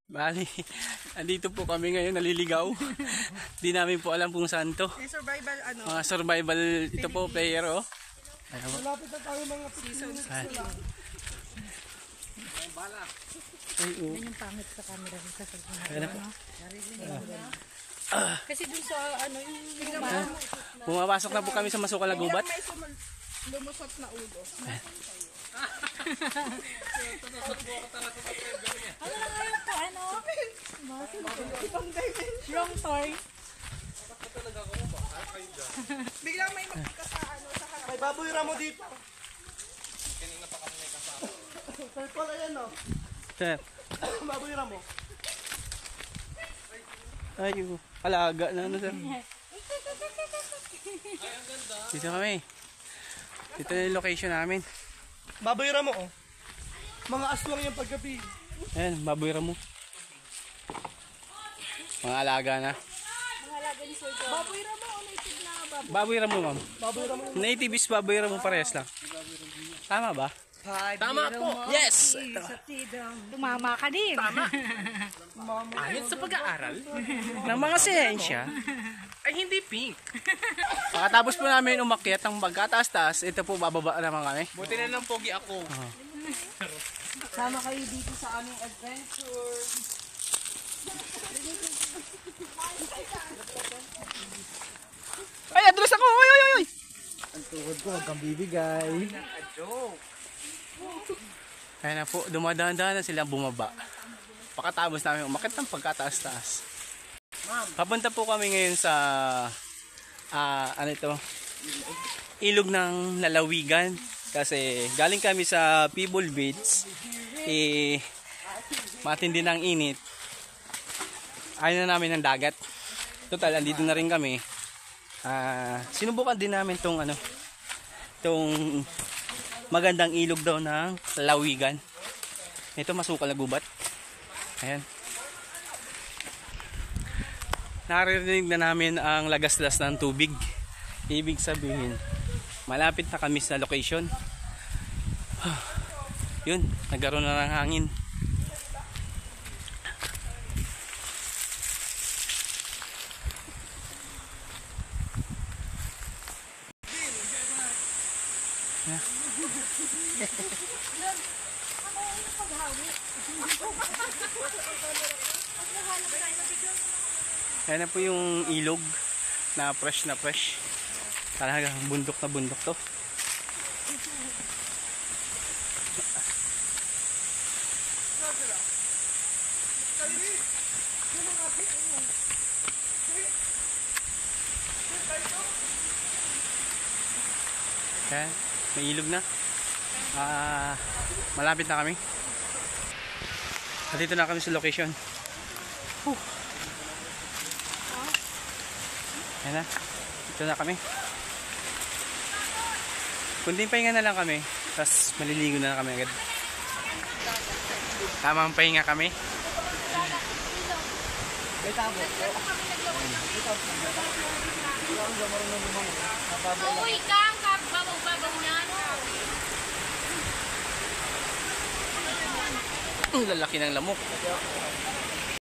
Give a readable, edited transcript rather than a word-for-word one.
Bali, andito po kami ngayon, naliligaw. Di namin po alam kung saan to. Survival ano? Mga survival, ito po, player oh. Malapit na tayo mga seasons. Ay, oh. Yan yung pangit sa camera ng sasabihin. Ayan na po. Kasi dun sa ano yung Pumapasok na po kami sa Masukal na Gubat. May lumusot na ulo. ano na ngayon po ano? Wrong toy. Biglang may magkita sa ano sa harap. May baboy ramo dito. Kanina pa kami may kasama. Purple ayan no. Sir. Baboy ramo. Ay, alaga na ano sir. Dito kami. Dito na yung location namin. Baboy ramo oh. Mga aswang yung paggabi. Ayan, baboy ramo. Mga alaga na. Mga alaga ni Sir John. Baboy ramo o native na baboy? Baboy ramo, ma'am. Baboy ramo. Native is baboy ramo, parehas lang. Tama ba? Tama po. Yes! Tumama ka din. Tama. Ayon sa pag-aaral, Ng mga siyensya. ay hindi pink. Pagkatapos po namin umakyat ng pagkataas-taas, ito po bababa naman kami. Buti na lang pogi ako. Sama kayo dito sa aming adventure. Ay, adres ako! Oy, oy, oy! Ang tuhod ko, huwag kang bibigay. Kaya na po, dumadaan-daan na silang bumaba. Pagkatapos namin umakyat ng pagkataas-taas. Papunta po kami ngayon sa ano ito? Ilog ng Lalawigan. Kasi galing kami sa Pebble Beach. Matindi ng init. Ayaw na namin ng dagat. Total, andito na rin kami. Sinubukan din namin tong magandang ilog daw ng Lalawigan. Ito Masukal na Gubat. Ayan. Naririnig na namin ang lagaslas ng tubig. Ibig sabihin, malapit na kami sa location. Yun, nagkaroon na ng hangin. Ayan na po yung ilog na fresh na fresh. Talagang bundok na bundok to. Ayan, may ilog na. Malapit na kami. At dito na kami sa location. Ayan na, dito na kami. Kunting pahinga na lang kami, tapos maliligo na kami agad. Tamang pahinga kami. Uy, kang babaw-babaw na. Ang lalaki ng lamok.